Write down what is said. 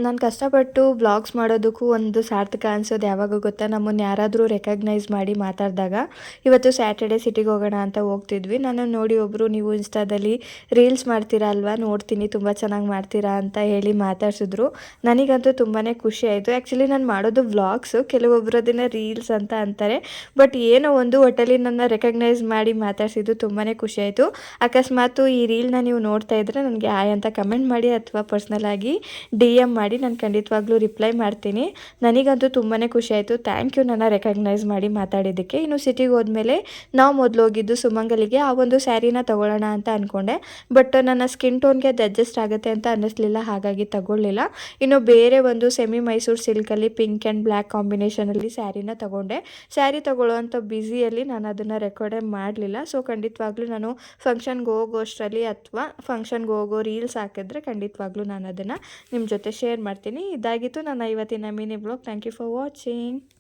ನಾನು ಕಷ್ಟಪಟ್ಟು ವ್ಲಾಗ್ಸ್ ಮಾಡೋದಕ್ಕೂ ಒಂದು ಸಾರ್ಥಕ ಅನ್ಸೋದು ಯಾವಾಗ ಗೊತ್ತಾ, ನಮ್ಮನ್ನು ಯಾರಾದರೂ ರೆಕಗ್ನೈಸ್ ಮಾಡಿ ಮಾತಾಡಿದಾಗ. ಇವತ್ತು ಸ್ಯಾಟರ್ಡೆ ಸಿಟಿಗೆ ಹೋಗೋಣ ಅಂತ ಹೋಗ್ತಿದ್ವಿ. ನನ್ನನ್ನು ನೋಡಿ ಒಬ್ಬರು, ನೀವು ಇನ್ಸ್ಟಾದಲ್ಲಿ ರೀಲ್ಸ್ ಮಾಡ್ತೀರಾ ಅಲ್ವಾ, ನೋಡ್ತೀನಿ ತುಂಬ ಚೆನ್ನಾಗಿ ಮಾಡ್ತೀರಾ ಅಂತ ಹೇಳಿ ಮಾತಾಡ್ಸಿದ್ರು. ನನಗಂತೂ ತುಂಬಾ ಖುಷಿ ಆಯಿತು. ಆ್ಯಕ್ಚುಲಿ ನಾನು ಮಾಡೋದು ವ್ಲಾಗ್ಸು, ಕೆಲವೊಬ್ಬರು ಅದನ್ನು ರೀಲ್ಸ್ ಅಂತ ಅಂತಾರೆ. ಬಟ್ ಏನೋ ಒಂದು ಒಟ್ಟಲ್ಲಿ ನನ್ನ ರೆಕಗ್ನೈಸ್ ಮಾಡಿ ಮಾತಾಡಿಸಿದ್ದು ತುಂಬಾ ಖುಷಿ ಆಯಿತು. ಅಕಸ್ಮಾತು ಈ ರೀಲ್ನ ನೀವು ನೋಡ್ತಾ ಇದ್ದರೆ ನನಗೆ ಆಯ್ ಅಂತ ಕಮೆಂಟ್ ಮಾಡಿ ಅಥವಾ ಪರ್ಸ್ನಲ್ ಆಗಿ DM ಮಾಡಿ, ನಾನು ಖಂಡಿತವಾಗ್ಲೂ ರಿಪ್ಲೈ ಮಾಡ್ತೀನಿ. ನನಗಂತೂ ತುಂಬಾ ಖುಷಿ ಆಯಿತು. ಥ್ಯಾಂಕ್ ಯು ನನ್ನ ರೆಕಗ್ನೈಸ್ ಮಾಡಿ ಮಾತಾಡಿದ್ದಕ್ಕೆ. ಇನ್ನು ಸಿಟಿಗೆ ಹೋದ್ಮೇಲೆ ನಾವು ಮೊದಲು ಹೋಗಿದ್ದು ಸುಮಂಗಲಿಗೆ. ಆ ಒಂದು ಸ್ಯಾರಿನ ತೊಗೊಳ್ಳೋಣ ಅಂತ ಅಂದ್ಕೊಂಡೆ, ಬಟ್ ನನ್ನ ಸ್ಕಿನ್ ಟೋನ್ಗೆ ಅದು ಅಡ್ಜಸ್ಟ್ ಆಗುತ್ತೆ ಅಂತ ಅನ್ನಿಸ್ಲಿಲ್ಲ, ಹಾಗಾಗಿ ತಗೊಳ್ಳಿಲ್ಲ. ಇನ್ನು ಬೇರೆ ಒಂದು ಸೆಮಿ ಮೈಸೂರು ಸಿಲ್ಕಲ್ಲಿ ಪಿಂಕ್ ಆ್ಯಂಡ್ ಬ್ಲ್ಯಾಕ್ ಕಾಂಬಿನೇಷನಲ್ಲಿ ಸ್ಯಾರಿನ ತೊಗೊಂಡೆ. ಸ್ಯಾರಿ ತೊಗೊಳ್ಳೋವಂಥ ಬ್ಯುಸಿಯಲ್ಲಿ ನಾನು ಅದನ್ನು ರೆಕಾರ್ಡೇ ಮಾಡಲಿಲ್ಲ. ಸೊ ಖಂಡಿತವಾಗ್ಲೂ ನಾನು ಫಂಕ್ಷನ್ಗೆ ಹೋಗೋಷ್ಟರಲ್ಲಿ ಅಥವಾ ಫಂಕ್ಷನ್ಗೆ ಹೋಗೋ ರೀಲ್ಸ್ ಹಾಕಿದ್ರೆ ಖಂಡಿತವಾಗ್ಲೂ ನಾನು ಅದನ್ನು ನಿಮ್ಮ ಜೊತೆ ಶೇರ್ ಮಾಡ್ತೀನಿ. ಇದಾಗಿತ್ತು ನನ್ನ ಇವತ್ತಿನ mini blog. Thank you for watching.